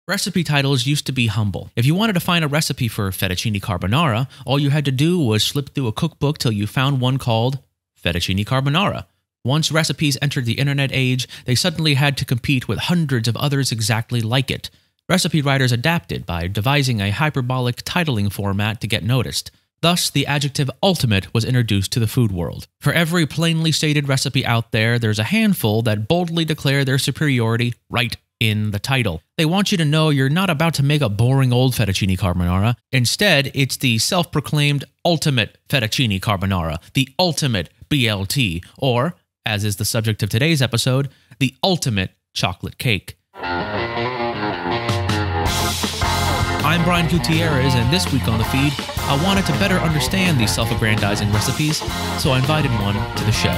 Recipe titles used to be humble. If you wanted to find a recipe for fettuccine carbonara, all you had to do was slip through a cookbook till you found one called fettuccine carbonara. Once recipes entered the internet age, they suddenly had to compete with hundreds of others exactly like it. Recipe writers adapted by devising a hyperbolic titling format to get noticed. Thus, the adjective ultimate was introduced to the food world. For every plainly stated recipe out there, there's a handful that boldly declare their superiority right in the title. They want you to know you're not about to make a boring old fettuccine carbonara. Instead, it's the self-proclaimed ultimate fettuccine carbonara, the ultimate BLT, or, as is the subject of today's episode, the ultimate chocolate cake. I'm Brian Gutierrez, and this week on the feed, I wanted to better understand these self-aggrandizing recipes, so I invited one to the show.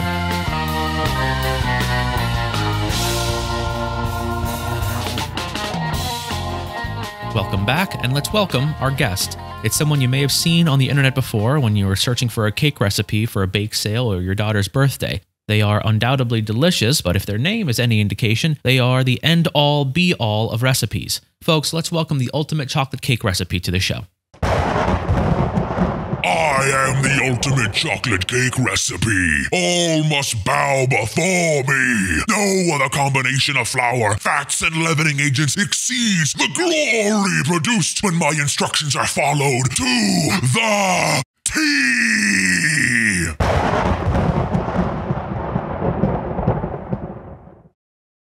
Welcome back, and let's welcome our guest. It's someone you may have seen on the internet before when you were searching for a cake recipe for a bake sale or your daughter's birthday. They are undoubtedly delicious, but if their name is any indication, they are the end-all, be-all of recipes. Folks, let's welcome the ultimate chocolate cake recipe to the show. I am the ultimate chocolate cake recipe. All must bow before me. No other combination of flour, fats, and leavening agents exceeds the glory produced when my instructions are followed to the T.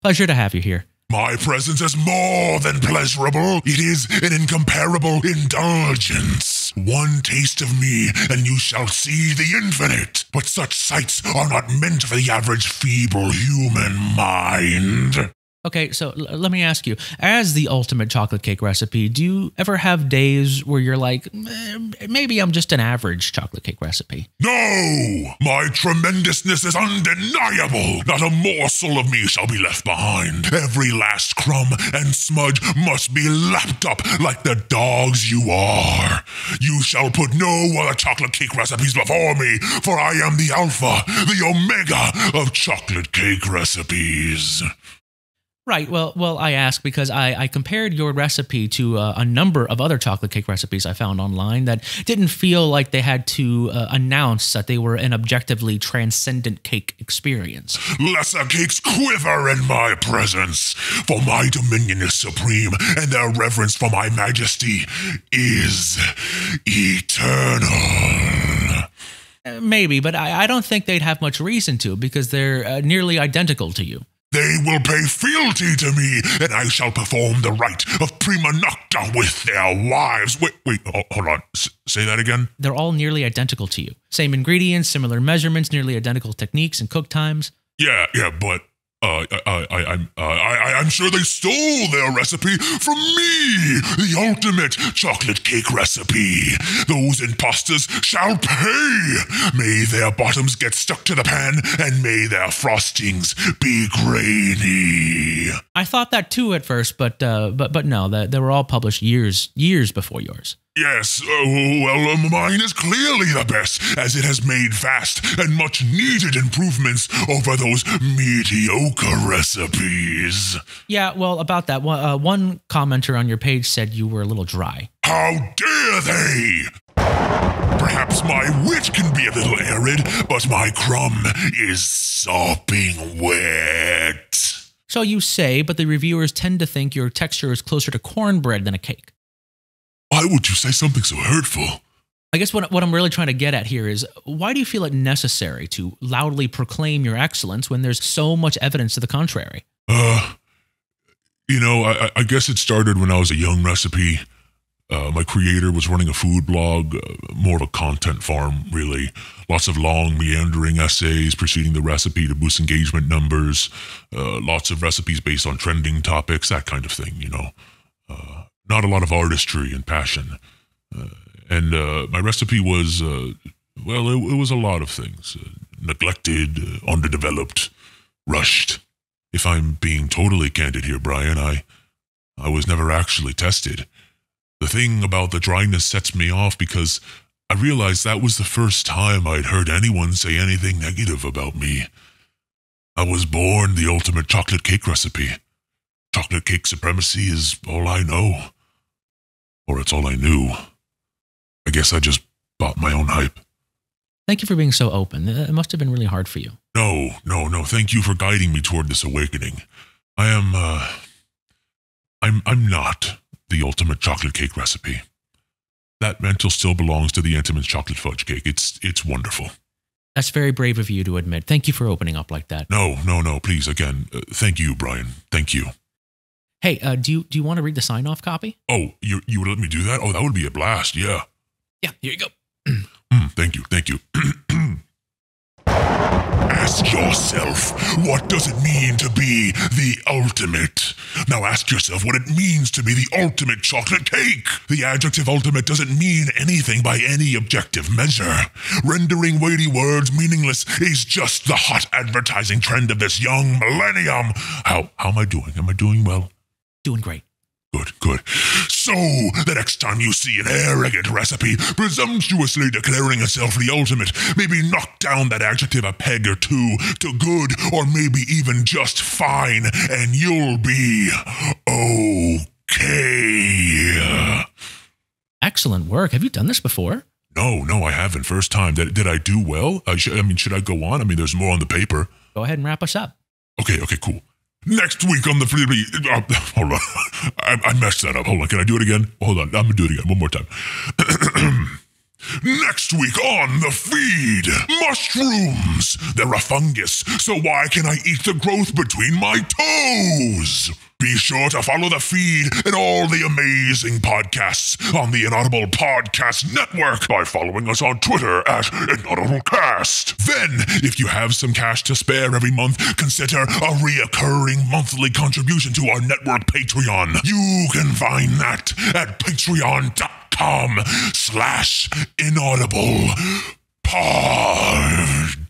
Pleasure to have you here. My presence is more than pleasurable. It is an incomparable indulgence. One taste of me, and you shall see the infinite. But such sights are not meant for the average feeble human mind. Okay, so let me ask you, as the ultimate chocolate cake recipe, do you ever have days where you're like, maybe I'm just an average chocolate cake recipe? No! My tremendousness is undeniable! Not a morsel of me shall be left behind. Every last crumb and smudge must be lapped up like the dogs you are. You shall put no other chocolate cake recipes before me, for I am the alpha, the omega of chocolate cake recipes. Right, well, I ask because I compared your recipe to a number of other chocolate cake recipes I found online that didn't feel like they had to announce that they were an objectively transcendent cake experience. Lesser cakes quiver in my presence, for my dominion is supreme, and their reverence for my majesty is eternal. Maybe, but I don't think they'd have much reason to, because they're nearly identical to you. They will pay fealty to me, and I shall perform the rite of prima nocta with their wives. Wait, hold on. Say that again? They're all nearly identical to you. Same ingredients, similar measurements, nearly identical techniques and cook times. Yeah, but I'm sure they stole their recipe from me, the ultimate chocolate cake recipe. Those imposters shall pay. May their bottoms get stuck to the pan, and may their frostings be grainy. I thought that too at first, but no, they were all published years before yours. Yes, mine is clearly the best, as it has made vast and much needed improvements over those mediocre recipes. Yeah, well, about that, one commenter on your page said you were a little dry. How dare they! Perhaps my wit can be a little arid, but my crumb is sopping wet. So you say, but the reviewers tend to think your texture is closer to cornbread than a cake. Why would you say something so hurtful? I guess what I'm really trying to get at here is, why do you feel it necessary to loudly proclaim your excellence when there's so much evidence to the contrary? I guess it started when I was a young recipe. My creator was running a food blog, more of a content farm, really. Lots of long, meandering essays preceding the recipe to boost engagement numbers. Lots of recipes based on trending topics, that kind of thing, Not a lot of artistry and passion. And my recipe was, it was a lot of things. Neglected, underdeveloped, rushed. If I'm being totally candid here, Brian, I was never actually tested. The thing about the dryness sets me off because I realized that was the first time I'd heard anyone say anything negative about me. I was born the ultimate chocolate cake recipe. chocolate cake supremacy is all I know. Or it's all I knew. I guess I just bought my own hype. Thank you for being so open. It must have been really hard for you. No. Thank you for guiding me toward this awakening. I'm not the ultimate chocolate cake recipe. That mantle still belongs to the intimate chocolate fudge cake. It's wonderful. That's very brave of you to admit. Thank you for opening up like that. No, please, again, thank you, Brian. Thank you. Hey, do you want to read the sign-off copy? Oh, you would let me do that? Oh, that would be a blast, yeah. Yeah, here you go. Thank you. Ask yourself, what does it mean to be the ultimate? Now ask yourself what it means to be the ultimate chocolate cake. The adjective ultimate doesn't mean anything by any objective measure. Rendering weighty words meaningless is just the hot advertising trend of this young millennium. How am I doing? Am I doing well? Doing great. Good. So, the next time you see an arrogant recipe presumptuously declaring itself the ultimate, maybe knock down that adjective a peg or two to good or maybe even just fine, and you'll be okay. Excellent work. Have you done this before? No, I haven't. First time. Did I do well? Should I go on? There's more on the paper. Go ahead and wrap us up. Okay, cool. Next week on the hold on. I messed that up. Hold on. Can I do it again? Hold on. I'm going to do it again. One more time. Next week on the feed, mushrooms. They're a fungus, so why can I eat the growth between my toes? Be sure to follow the feed and all the amazing podcasts on the Inaudible Podcast Network by following us on Twitter at InaudibleCast. Then, if you have some cash to spare every month, consider a reoccurring monthly contribution to our network Patreon. You can find that at patreon.com/inaudiblepod.